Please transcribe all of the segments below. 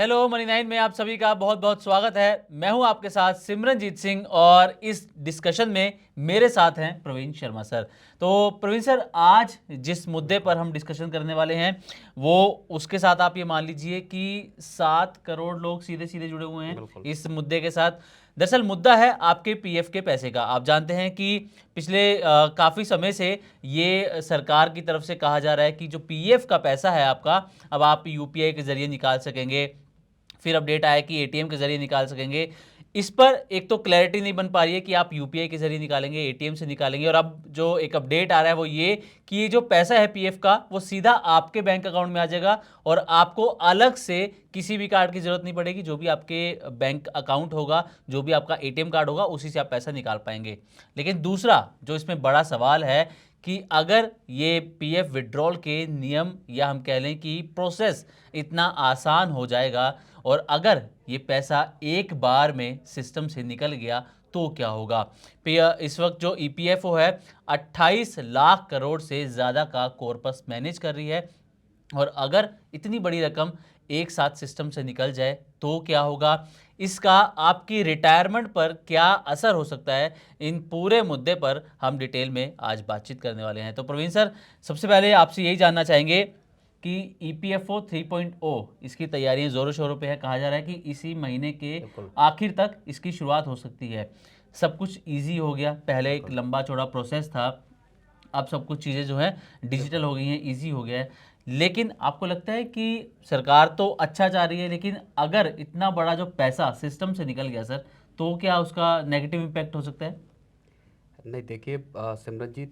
Hello money nine में आप सभी का बहुत बहुत स्वागत है। मैं हूं आपके साथ सिमरनजीत सिंह और इस डिस्कशन में मेरे साथ हैं प्रवीण शर्मा सर। तो प्रवीण सर, आज जिस मुद्दे पर हम डिस्कशन करने वाले हैं वो उसके साथ आप ये मान लीजिए कि 7 करोड़ लोग सीधे सीधे जुड़े हुए हैं बिल्कुल। इस मुद्दे के साथ। दरअसल मुद्दा है आपके पीएफ के पैसे का। आप जानते हैं कि पिछले काफ़ी समय से ये सरकार की तरफ से कहा जा रहा है कि जो पीएफ का पैसा है आपका, अब आप यूपीआई के जरिए निकाल सकेंगे। फिर अपडेट आया कि एटीएम के जरिए निकाल सकेंगे। इस पर एक तो क्लैरिटी नहीं बन पा रही है कि आप यूपीआई के जरिए निकालेंगे, एटीएम से निकालेंगे, और अब जो एक अपडेट आ रहा है वो ये कि ये जो पैसा है पीएफ का वो सीधा आपके बैंक अकाउंट में आ जाएगा और आपको अलग से किसी भी कार्ड की जरूरत नहीं पड़ेगी। जो भी आपके बैंक अकाउंट होगा, जो भी आपका एटीएम कार्ड होगा, उसी से आप पैसा निकाल पाएंगे। लेकिन दूसरा जो इसमें बड़ा सवाल है कि अगर ये पीएफ विड्रॉल के नियम या हम कह लें कि प्रोसेस इतना आसान हो जाएगा और अगर ये पैसा एक बार में सिस्टम से निकल गया तो क्या होगा। इस वक्त जो ईपीएफओ है 28 लाख करोड़ से ज़्यादा का कॉर्पस मैनेज कर रही है, और अगर इतनी बड़ी रकम एक साथ सिस्टम से निकल जाए तो क्या होगा, इसका आपकी रिटायरमेंट पर क्या असर हो सकता है, इन पूरे मुद्दे पर हम डिटेल में आज बातचीत करने वाले हैं। तो प्रवीण सर, सबसे पहले आपसे यही जानना चाहेंगे कि ईपीएफओ 3.0 इसकी तैयारियां ज़ोरों शोरों पे है। कहा जा रहा है कि इसी महीने के बिल्कुल। आखिर तक इसकी शुरुआत हो सकती है। सब कुछ इजी हो गया, पहले एक बिल्कुल। लंबा चौड़ा प्रोसेस था, अब सब कुछ चीज़ें जो है डिजिटल बिल्कुल। हो गई हैं, इजी हो गया है। लेकिन आपको लगता है कि सरकार तो अच्छा चाह रही है, लेकिन अगर इतना बड़ा जो पैसा सिस्टम से निकल गया सर, तो क्या उसका नेगेटिव इम्पैक्ट हो सकता है? नहीं, देखिए सिमरनजीत,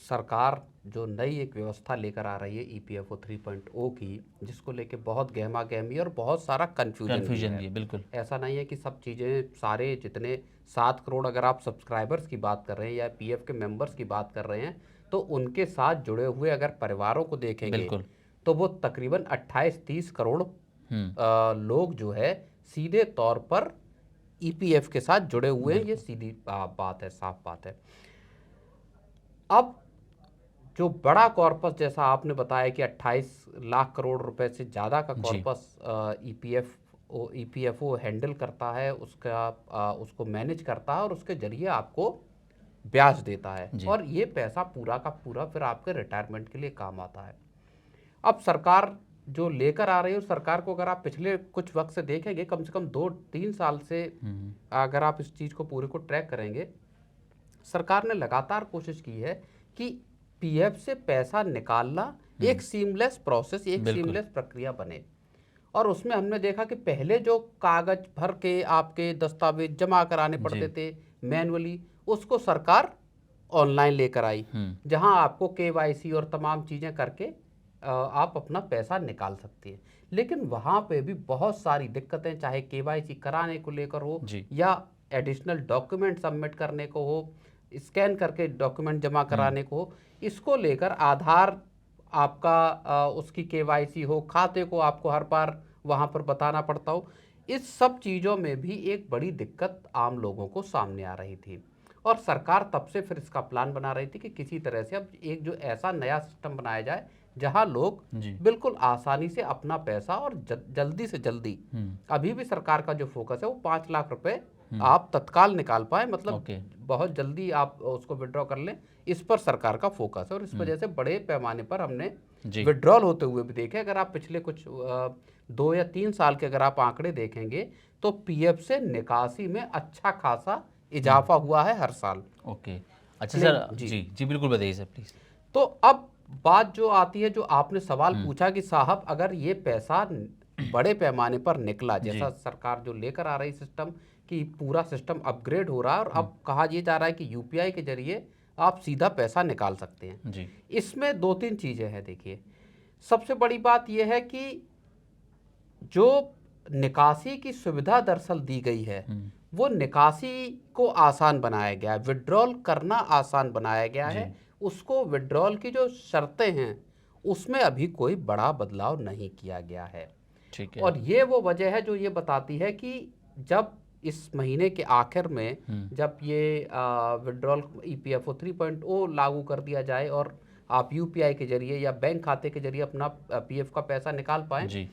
सरकार जो नई एक व्यवस्था लेकर आ रही है ईपीएफओ 3.0 की, जिसको लेके बहुत गहमा गहमी और बहुत सारा कन्फ्यूजन भी कन्फ्यूजन है। भी है, बिल्कुल। ऐसा नहीं है कि सब चीज़ें, सारे जितने 7 करोड़ अगर आप सब्सक्राइबर्स की बात कर रहे हैं या पीएफ के मेंबर्स की बात कर रहे हैं, तो उनके साथ जुड़े हुए अगर परिवारों को देखेंगे बिल्कुल। तो वो तकरीबन 28-30 करोड़ हम्म। लोग जो है सीधे तौर पर ईपीएफ के साथ जुड़े हुए हैं। ये बिल्कुल। सीधी बात है, साफ बात है। अब जो बड़ा कॉर्पस, जैसा आपने बताया कि 28 लाख करोड़ रुपए से ज़्यादा का जी। कॉर्पस ईपीएफओ हैंडल करता है, उसको मैनेज करता है और उसके जरिए आपको ब्याज देता है, जी। और ये पैसा पूरा का पूरा फिर आपके रिटायरमेंट के लिए काम आता है। अब सरकार जो लेकर आ रही है, उस सरकार को अगर आप पिछले कुछ वक्त से देखेंगे, कम से कम 2-3 साल से अगर आप इस चीज़ को पूरे को ट्रैक करेंगे, सरकार ने लगातार कोशिश की है कि पीएफ से पैसा निकालना एक सीमलेस प्रोसेस, एक बिल्कुल। सीमलेस प्रक्रिया बने। और उसमें हमने देखा कि पहले जो कागज भर के आपके दस्तावेज जमा कराने जी। पड़ते थे मैनुअली, उसको सरकार ऑनलाइन लेकर आई, जहां आपको केवाईसी और तमाम चीज़ें करके आप अपना पैसा निकाल सकते हैं। लेकिन वहां पे भी बहुत सारी दिक्कतें, चाहे केवाईसी कराने को लेकर हो जी। या एडिशनल डॉक्यूमेंट सबमिट करने को हो, स्कैन करके डॉक्यूमेंट जमा कराने को हो, इसको लेकर आधार आपका उसकी केवाईसी हो, खाते को आपको हर बार वहाँ पर बताना पड़ता हो, इस सब चीज़ों में भी एक बड़ी दिक्कत आम लोगों को सामने आ रही थी। और सरकार तब से फिर इसका प्लान बना रही थी कि किसी तरह से अब एक जो ऐसा नया सिस्टम बनाया जाए जहां लोग जी। बिल्कुल आसानी से अपना पैसा और जल्दी से जल्दी, अभी भी सरकार का जो फोकस है वो 5 लाख रुपए आप तत्काल निकाल पाए, मतलब ओके। बहुत जल्दी आप उसको विड्रॉ कर लें, इस पर सरकार का फोकस है। और इस वजह से बड़े पैमाने पर हमने जी। विड्रॉल होते हुए भी देखे। अगर आप पिछले कुछ 2 या 3 साल के अगर आप आंकड़े देखेंगे, तो पीएफ से निकासी में अच्छा खासा इजाफा हुआ है हर साल। ओके। अच्छा सर, जी। जी जी, बिल्कुल बताइए सर प्लीज़। तो अब बात जो आती है, जो आपने सवाल पूछा कि साहब अगर ये पैसा बड़े पैमाने पर निकला, जी। जैसा सरकार जो लेकर आ रही सिस्टम कि पूरा सिस्टम अपग्रेड हो रहा है और अब कहा ये जा रहा है कि यूपीआई के जरिए आप सीधा पैसा निकाल सकते हैं। जी। इसमें 2-3 चीज़ें हैं। देखिए, सबसे बड़ी बात यह है कि जो निकासी की सुविधा दरअसल दी गई है, वो निकासी को आसान बनाया गया है, विड्रॉल करना आसान बनाया गया जी। है। उसको विड्रॉल की जो शर्तें हैं उसमें अभी कोई बड़ा बदलाव नहीं किया गया है। ठीक है। और ये वो वजह है जो ये बताती है कि जब इस महीने के आखिर में जब ये विड्रॉल ईपीएफओ 3.0 लागू कर दिया जाए और आप यूपीआई के जरिए या बैंक खाते के जरिए अपना पीएफ का पैसा निकाल पाएं, जी।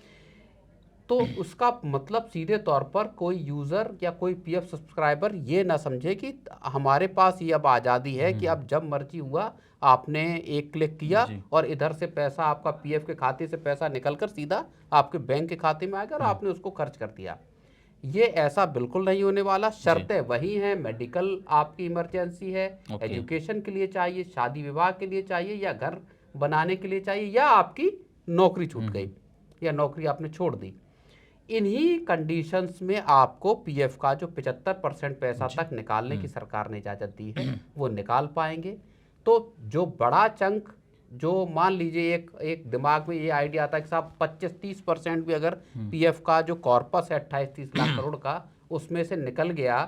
तो उसका मतलब सीधे तौर पर कोई यूज़र या कोई पीएफ सब्सक्राइबर ये ना समझे कि हमारे पास ये अब आज़ादी है कि अब जब मर्जी हुआ आपने एक क्लिक किया जी। और इधर से पैसा आपका पीएफ के खाते से पैसा निकलकर सीधा आपके बैंक के खाते में आएगा और आपने उसको खर्च कर दिया। ये ऐसा बिल्कुल नहीं होने वाला। शर्तें वही हैं, मेडिकल आपकी इमरजेंसी है, ओके। एजुकेशन के लिए चाहिए, शादी विवाह के लिए चाहिए, या घर बनाने के लिए चाहिए, या आपकी नौकरी छूट गई या नौकरी आपने छोड़ दी। इन्हीं कंडीशंस में आपको पीएफ का जो 75% पैसा तक निकालने की सरकार ने इजाज़त दी है वो निकाल पाएंगे। तो जो बड़ा चंक, जो मान लीजिए एक दिमाग में ये आइडिया आता है कि साहब 25-30% भी अगर पीएफ का जो कॉर्पस है 28-30 लाख करोड़ का उसमें से निकल गया,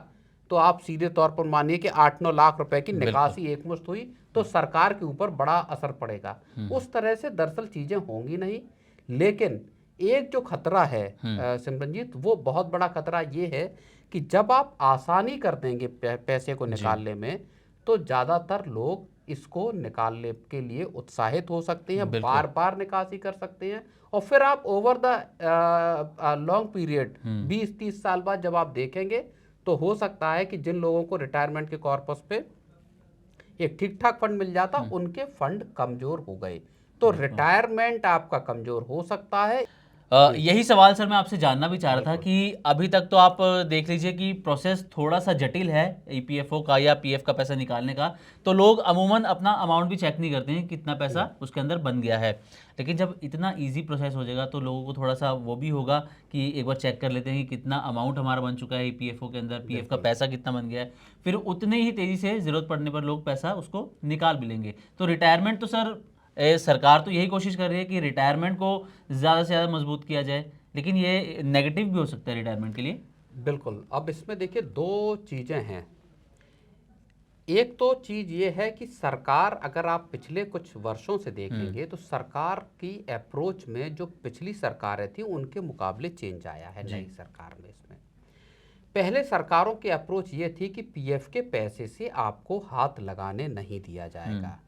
तो आप सीधे तौर पर मानिए कि 8-9 लाख रुपए की निकासी एकमुश्त हुई, तो सरकार के ऊपर बड़ा असर पड़ेगा। उस तरह से दरअसल चीज़ें होंगी नहीं। लेकिन एक जो खतरा है सिमरनजीत, वो बहुत बड़ा खतरा ये है कि जब आप आसानी कर देंगे पैसे को निकालने में, तो ज़्यादातर लोग इसको निकालने के लिए उत्साहित हो सकते हैं, बार बार निकासी कर सकते हैं, और फिर आप ओवर द लॉन्ग पीरियड 20-30 साल बाद जब आप देखेंगे, तो हो सकता है कि जिन लोगों को रिटायरमेंट के कॉर्पस पे एक ठीक ठाक फंड मिल जाता, उनके फंड कमजोर हो गए, तो रिटायरमेंट आपका कमजोर हो सकता है। यही सवाल सर मैं आपसे जानना भी चाह रहा था कि अभी तक तो आप देख लीजिए कि प्रोसेस थोड़ा सा जटिल है ईपीएफओ का या पीएफ का पैसा निकालने का, तो लोग अमूमन अपना अमाउंट भी चेक नहीं करते हैं कितना पैसा उसके अंदर बन गया है। लेकिन जब इतना इजी प्रोसेस हो जाएगा तो लोगों को थोड़ा सा वो भी होगा कि एक बार चेक कर लेते हैं कि कितना अमाउंट हमारा बन चुका है ईपीएफओ के अंदर, पीएफ का पैसा कितना बन गया है, फिर उतनी ही तेज़ी से ज़रूरत पड़ने पर लोग पैसा उसको निकाल भी लेंगे। तो रिटायरमेंट तो सर सरकार तो यही कोशिश कर रही है कि रिटायरमेंट को ज़्यादा से ज़्यादा मजबूत किया जाए, लेकिन ये नेगेटिव भी हो सकता है रिटायरमेंट के लिए। बिल्कुल। अब इसमें देखिए दो चीज़ें हैं। एक तो चीज़ ये है कि सरकार, अगर आप पिछले कुछ वर्षों से देखेंगे तो सरकार की अप्रोच में जो पिछली सरकारें थी उनके मुकाबले चेंज आया है नई सरकार में। इसमें पहले सरकारों की अप्रोच ये थी कि पीएफ के पैसे से आपको हाथ लगाने नहीं दिया जाएगा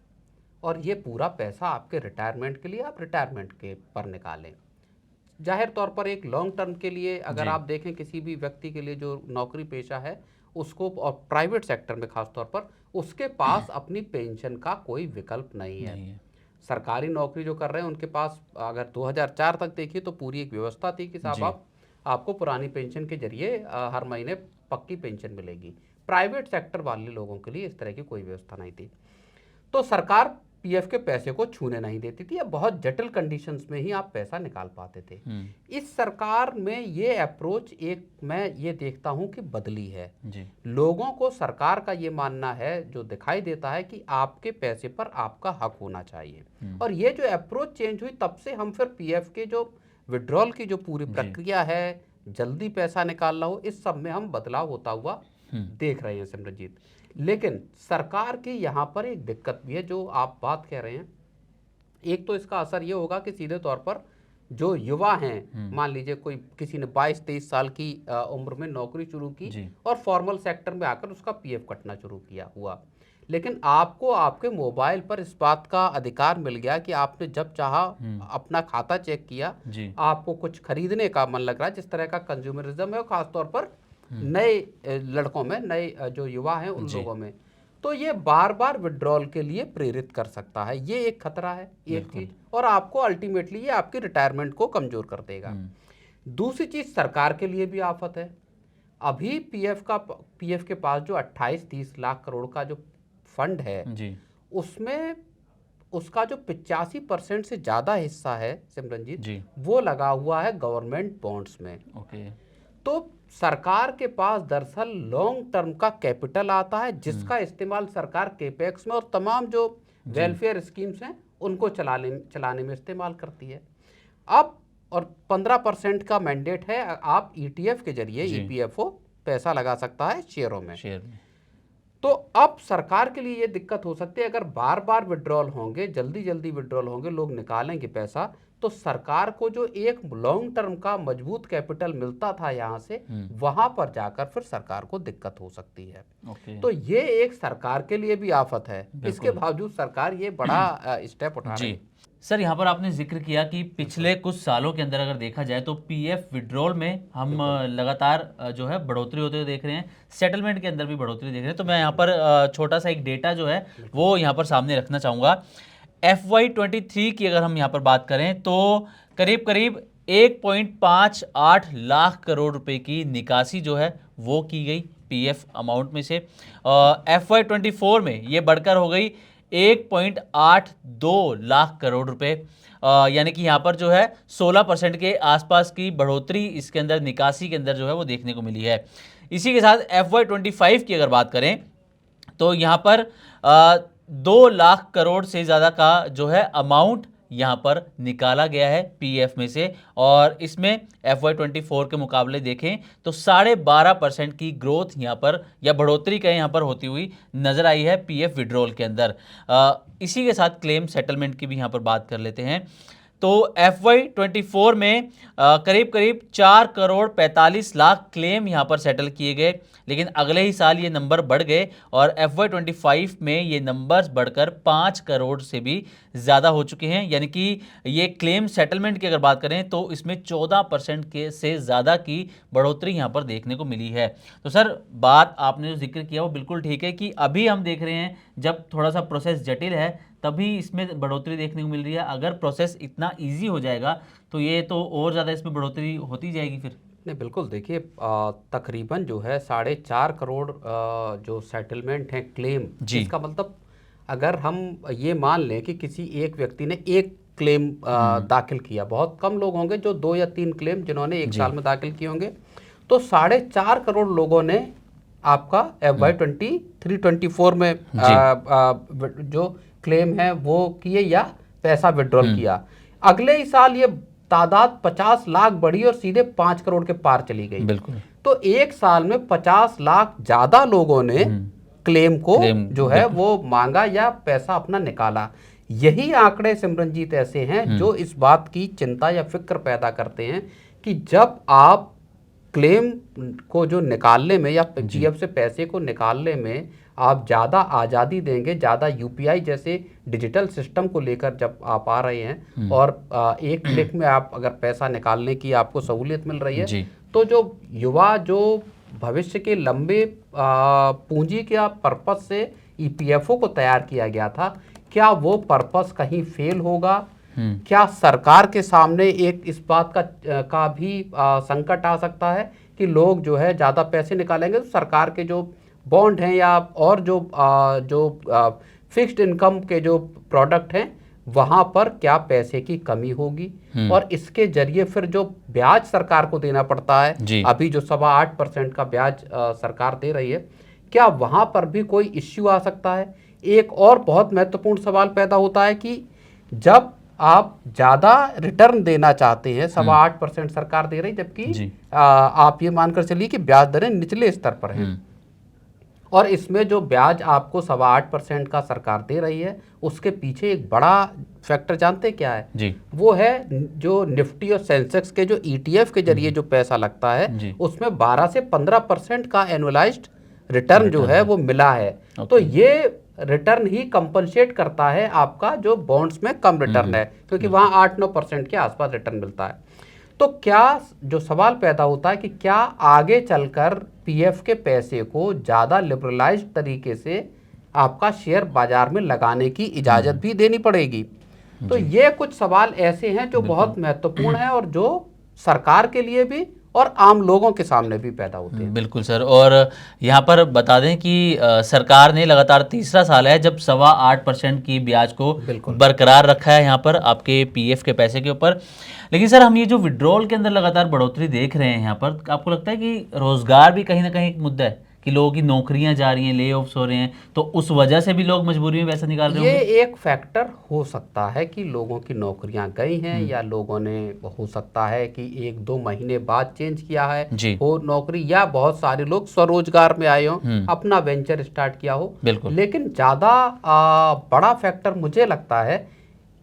और ये पूरा पैसा आपके रिटायरमेंट के लिए आप रिटायरमेंट के पर निकालें। जाहिर तौर पर एक लॉन्ग टर्म के लिए अगर आप देखें किसी भी व्यक्ति के लिए जो नौकरी पेशा है उसको, और प्राइवेट सेक्टर में खास तौर पर, उसके पास अपनी पेंशन का कोई विकल्प नहीं है। सरकारी नौकरी जो कर रहे हैं उनके पास अगर 2004 तक देखिए तो पूरी एक व्यवस्था थी कि साहब आपको पुरानी पेंशन के जरिए हर महीने पक्की पेंशन मिलेगी। प्राइवेट सेक्टर वाले लोगों के लिए इस तरह की कोई व्यवस्था नहीं थी, तो सरकार पीएफ के पैसे को छूने नहीं देती थी, या बहुत जटिल कंडीशंस में ही आप पैसा निकाल पाते थे। इस सरकार में ये अप्रोच एक, मैं ये देखता हूं कि बदली है जी। लोगों को सरकार का ये मानना है, जो दिखाई देता है, कि आपके पैसे पर आपका हक होना चाहिए। और ये जो अप्रोच चेंज हुई तब से हम फिर पीएफ के जो विड्रॉल की जो पूरी प्रक्रिया है, जल्दी पैसा निकालना हो, इस सब में हम बदलाव होता हुआ देख रहे हैं सिमरनजीत। लेकिन सरकार की यहाँ पर एक दिक्कत भी है जो आप बात कह रहे हैं। एक तो इसका असर ये होगा कि सीधे तौर पर जो युवा हैं, मान लीजिए कोई किसी ने 22-23 साल की उम्र में नौकरी शुरू की और फॉर्मल सेक्टर में आकर उसका पीएफ कटना शुरू किया हुआ, लेकिन आपको आपके मोबाइल पर इस बात का अधिकार मिल गया कि आपने जब चाहा अपना खाता चेक किया, आपको कुछ खरीदने का मन लग रहा है, जिस तरह का कंज्यूमरिज्म है खासतौर पर नए लड़कों में, नए जो युवा हैं उन लोगों में, तो ये बार बार विड्रॉल के लिए प्रेरित कर सकता है। ये एक खतरा है, एक चीज, और आपको अल्टीमेटली ये आपकी रिटायरमेंट को कमजोर कर देगा। दूसरी चीज सरकार के लिए भी आफत है। अभी पीएफ के पास जो 28-30 लाख करोड़ का जो फंड है उसमें उसका जो 85% से ज्यादा हिस्सा है सिमरनजीत, वो लगा हुआ है गवर्नमेंट बॉन्ड्स में। तो सरकार के पास दरअसल लॉन्ग टर्म का कैपिटल आता है, जिसका इस्तेमाल सरकार केपेक्स में और तमाम जो वेलफेयर स्कीम्स हैं उनको चलाने में इस्तेमाल करती है। अब और 15% का मैंडेट है, आप ईटीएफ के जरिए ईपीएफओ पैसा लगा सकता है शेयरों में। तो अब सरकार के लिए ये दिक्कत हो सकती है, अगर बार बार विड्रॉल होंगे, जल्दी जल्दी विड्रॉल होंगे, लोग निकालेंगे पैसा, तो सरकार को जो एक लॉन्ग टर्म का मजबूत कैपिटल मिलता था यहाँ से, वहां पर जाकर फिर सरकार को दिक्कत हो सकती है। तो ये एक सरकार के लिए भी आफत है। इसके बावजूद सरकार ये बड़ा स्टेप उठा रही है। सर यहाँ पर आपने जिक्र किया कि पिछले कुछ सालों के अंदर अगर देखा जाए तो पीएफ विड्रॉल में हम लगातार जो है बढ़ोतरी होते हुए देख रहे हैं, सेटलमेंट के अंदर भी बढ़ोतरी देख रहे हैं। तो मैं यहाँ पर छोटा सा एक डेटा जो है वो यहाँ पर सामने रखना चाहूँगा। FY23 की अगर हम यहाँ पर बात करें तो करीब करीब 1.58 लाख करोड़ रुपए की निकासी जो है वो की गई पीएफ अमाउंट में से। FY24 में ये बढ़कर हो गई 1.82 लाख करोड़ रुपए, यानी कि यहाँ पर जो है 16% के आसपास की बढ़ोतरी इसके अंदर निकासी के अंदर जो है वो देखने को मिली है। इसी के साथ FY25 की अगर बात करें तो यहाँ पर 2 लाख करोड़ से ज़्यादा का जो है अमाउंट यहाँ पर निकाला गया है पीएफ में से, और इसमें FY24 के मुकाबले देखें तो 12.5% की ग्रोथ यहाँ पर या बढ़ोतरी का यहाँ पर होती हुई नजर आई है पीएफ विड्रॉल के अंदर। इसी के साथ क्लेम सेटलमेंट की भी यहाँ पर बात कर लेते हैं। तो FY24 में करीब करीब 4 करोड़ 45 लाख क्लेम यहाँ पर सेटल किए गए, लेकिन अगले ही साल ये नंबर बढ़ गए और FY25 में ये नंबर्स बढ़कर 5 करोड़ से भी ज़्यादा हो चुके हैं। यानी कि ये क्लेम सेटलमेंट की अगर बात करें तो इसमें 14% के से ज़्यादा की बढ़ोतरी यहाँ पर देखने को मिली है। तो सर बात आपने जो जिक्र किया वो बिल्कुल ठीक है कि अभी हम देख रहे हैं जब थोड़ा सा प्रोसेस जटिल है तभी इसमें बढ़ोतरी देखने को मिल रही है। अगर प्रोसेस इतना ईजी हो जाएगा तो ये तो और ज़्यादा इसमें बढ़ोतरी होती जाएगी फिर। नहीं, बिल्कुल देखिए, तकरीबन जो है 4.5 करोड़ जो सेटलमेंट है क्लेम, जी। इसका मतलब अगर हम ये मान लें कि किसी एक व्यक्ति ने एक क्लेम दाखिल किया, बहुत कम लोग होंगे जो 2 या 3 क्लेम जिन्होंने एक साल में दाखिल किए होंगे, तो 4.5 करोड़ लोगों ने आपका FY23-24 में जो क्लेम है वो किए या पैसा विड्रॉल किया। अगले ही साल ये तादाद 50 लाख बढ़ी और सीधे 5 करोड़ के पार चली गई। बिल्कुल। तो एक साल में 50 लाख ज्यादा लोगों ने क्लेम को जो है वो मांगा या पैसा अपना निकाला। यही आंकड़े सिमरनजीत ऐसे हैं जो इस बात की चिंता या फिक्र पैदा करते हैं कि जब आप क्लेम को जो निकालने में या पीएफ से पैसे को निकालने में आप ज़्यादा आज़ादी देंगे, ज़्यादा यूपीआई जैसे डिजिटल सिस्टम को लेकर जब आप आ रहे हैं और एक क्लिक में आप अगर पैसा निकालने की आपको सहूलियत मिल रही है, तो जो युवा जो भविष्य के लंबे पूंजी के पर्पस से ईपीएफओ को तैयार किया गया था, क्या वो पर्पस कहीं फेल होगा? क्या सरकार के सामने एक इस बात का भी संकट आ सकता है कि लोग जो है ज़्यादा पैसे निकालेंगे तो सरकार के जो बॉन्ड हैं या और जो फिक्स्ड इनकम के जो प्रोडक्ट हैं वहाँ पर क्या पैसे की कमी होगी? और इसके जरिए फिर जो ब्याज सरकार को देना पड़ता है, अभी जो 8.25% का ब्याज सरकार दे रही है, क्या वहाँ पर भी कोई इश्यू आ सकता है? एक और बहुत महत्वपूर्ण सवाल पैदा होता है कि जब आप ज़्यादा रिटर्न देना चाहते हैं, 8.25% सरकार दे रही, जबकि आप ये मानकर चलिए कि ब्याज दरें निचले स्तर पर हैं, और इसमें जो ब्याज आपको 8.25% का सरकार दे रही है उसके पीछे एक बड़ा फैक्टर जानते क्या है जी? वो है जो निफ्टी और सेंसेक्स के जो ETF के जरिए जो पैसा लगता है उसमें 12 से 15% का एनुअलाइज्ड रिटर्न जो है वो मिला है। तो ये रिटर्न ही कंपनसेट करता है आपका जो बॉन्ड्स में कम रिटर्न है, क्योंकि वहाँ 8-9% के आसपास रिटर्न मिलता है। तो क्या जो सवाल पैदा होता है कि क्या आगे चलकर पीएफ के पैसे को ज़्यादा लिबरलाइज्ड तरीके से आपका शेयर बाजार में लगाने की इजाज़त भी देनी पड़ेगी? तो ये कुछ सवाल ऐसे हैं जो बहुत महत्वपूर्ण हैं और जो सरकार के लिए भी और आम लोगों के सामने भी पैदा होते हैं। बिल्कुल सर, और यहाँ पर बता दें कि सरकार ने लगातार तीसरा साल है जब 8.25% की ब्याज को बरकरार रखा है यहाँ पर आपके पीएफ के पैसे के ऊपर। लेकिन सर हम ये जो विड्रॉल के अंदर लगातार बढ़ोतरी देख रहे हैं यहाँ पर, आपको लगता है कि रोजगार भी कहीं ना कहीं एक मुद्दा है कि लोगों की नौकरियां जा रही हैं, ले ऑफ्स हो रहे हैं, तो उस वजह से भी लोग मजबूरी में पैसा निकाल रहे हैं? ये एक फैक्टर हो सकता है कि लोगों की नौकरियां गई हैं या लोगों ने हो सकता है कि 1-2 महीने बाद चेंज किया है हो नौकरी, या बहुत सारे लोग स्वरोजगार में आए हो, अपना वेंचर स्टार्ट किया हो। लेकिन ज़्यादा बड़ा फैक्टर मुझे लगता है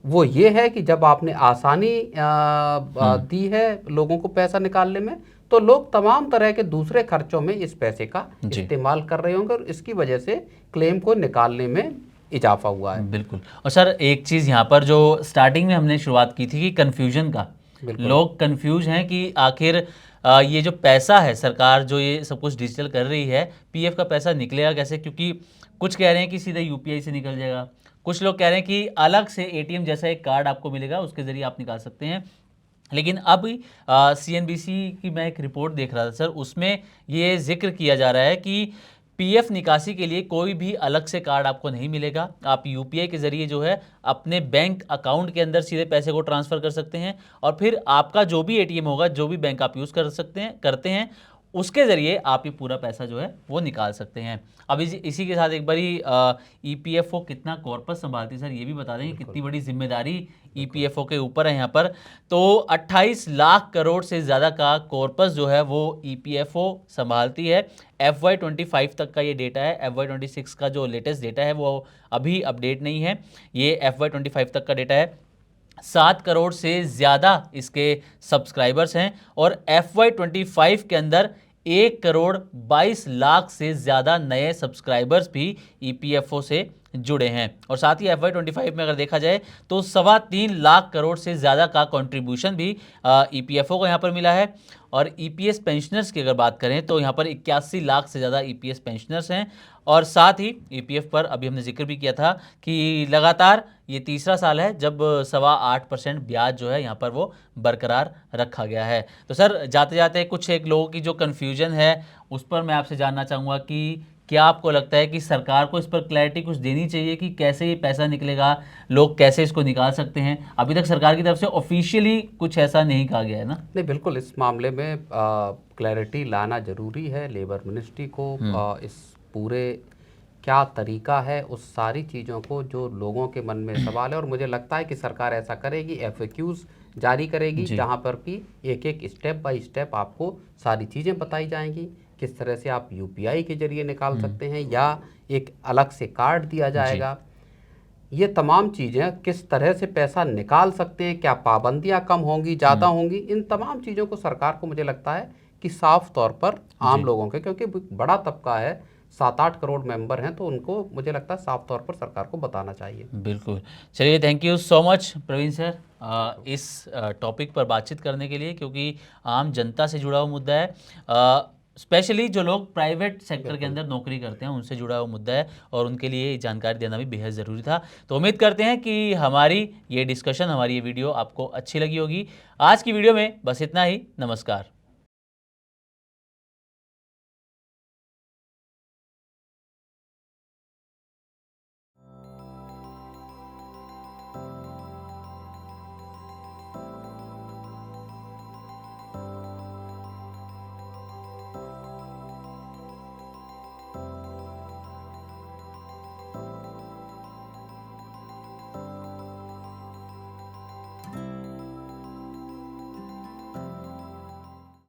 वो ये है कि जब आपने आसानी दी है लोगों को पैसा निकालने में, तो लोग तमाम तरह के दूसरे खर्चों में इस पैसे का इस्तेमाल कर रहे होंगे और इसकी वजह से क्लेम को निकालने में इजाफा हुआ है। बिल्कुल। और सर एक चीज़ यहाँ पर जो स्टार्टिंग में हमने शुरुआत की थी कि कन्फ्यूजन का, लोग कंफ्यूज हैं कि आखिर ये जो पैसा है, सरकार जो ये सब कुछ डिजिटल कर रही है, पीएफ का पैसा निकलेगा कैसे? क्योंकि कुछ कह रहे हैं कि सीधे यूपीआई से निकल जाएगा, कुछ लोग कह रहे हैं कि अलग से एटीएम जैसा एक कार्ड आपको मिलेगा, उसके ज़रिए आप निकाल सकते हैं। लेकिन अब सीएनबीसी की मैं एक रिपोर्ट देख रहा था सर, उसमें ये जिक्र किया जा रहा है कि पीएफ निकासी के लिए कोई भी अलग से कार्ड आपको नहीं मिलेगा। आप यूपीआई के ज़रिए जो है अपने बैंक अकाउंट के अंदर सीधे पैसे को ट्रांसफ़र कर सकते हैं, और फिर आपका जो भी एटीएम होगा, जो भी बैंक आप यूज़ कर सकते हैं करते हैं, उसके ज़रिए आप ये पूरा पैसा जो है वो निकाल सकते हैं। अब इसी के साथ एक बारी ईपीएफओ कितना कॉर्पस संभालती है सर, ये भी बता देंगे, कितनी बड़ी जिम्मेदारी ईपीएफओ के ऊपर है यहाँ पर। तो 28 लाख करोड़ से ज़्यादा का कॉर्पस जो है वो ईपीएफओ संभालती है। FY25 तक का ये डेटा है, FY26 का जो लेटेस्ट डेटा है वो अभी अपडेट नहीं है, ये FY25 तक का डेटा है। 7 करोड़ से ज़्यादा इसके सब्सक्राइबर्स हैं, और FY25 के अंदर 1 करोड़ 22 लाख से ज़्यादा नए सब्सक्राइबर्स भी ईपीएफओ से जुड़े हैं। और साथ ही FY25 में अगर देखा जाए तो 3.25 लाख करोड़ से ज़्यादा का कंट्रीब्यूशन भी ईपीएफओ को यहाँ पर मिला है। और ईपीएस पेंशनर्स की अगर बात करें तो यहाँ पर 81 लाख से ज़्यादा ईपीएस पेंशनर्स हैं। और साथ ही ईपीएफ पर अभी हमने जिक्र भी किया था कि लगातार ये तीसरा साल है जब 8.25% ब्याज जो है यहाँ पर वो बरकरार रखा गया है। तो सर जाते जाते कुछ एक लोगों की जो कन्फ्यूजन है उस पर मैं आपसे जानना चाहूँगा कि क्या आपको लगता है कि सरकार को इस पर क्लैरिटी कुछ देनी चाहिए कि कैसे ये पैसा निकलेगा, लोग कैसे इसको निकाल सकते हैं? अभी तक सरकार की तरफ से ऑफिशियली कुछ ऐसा नहीं कहा गया है ना? नहीं, बिल्कुल इस मामले में क्लैरिटी लाना ज़रूरी है लेबर मिनिस्ट्री को। इस पूरे क्या तरीका है, उस सारी चीज़ों को जो लोगों के मन में सवाल है, और मुझे लगता है कि सरकार ऐसा करेगी, FAQs जारी करेगी जहाँ पर कि एक एक स्टेप बाय स्टेप आपको सारी चीज़ें बताई जाएंगी, किस तरह से आप यूपीआई के जरिए निकाल सकते हैं या एक अलग से कार्ड दिया जाएगा। ये तमाम चीज़ें किस तरह से पैसा निकाल सकते हैं, क्या पाबंदियां कम होंगी, ज़्यादा होंगी, इन तमाम चीज़ों को सरकार को मुझे लगता है कि साफ तौर पर आम लोगों के, क्योंकि बड़ा तबका है, 7-8 करोड़ मेंबर हैं, तो उनको मुझे लगता है साफ तौर पर सरकार को बताना चाहिए। बिल्कुल। चलिए, thank you so much Praveen sir इस टॉपिक पर बातचीत करने के लिए, क्योंकि आम जनता से जुड़ा हुआ मुद्दा है, स्पेशली जो लोग प्राइवेट सेक्टर के अंदर नौकरी करते हैं उनसे जुड़ा हुआ मुद्दा है, और उनके लिए जानकारी देना भी बेहद ज़रूरी था। तो उम्मीद करते हैं कि हमारी ये डिस्कशन, हमारी ये वीडियो आपको अच्छी लगी होगी। आज की वीडियो में बस इतना ही। नमस्कार।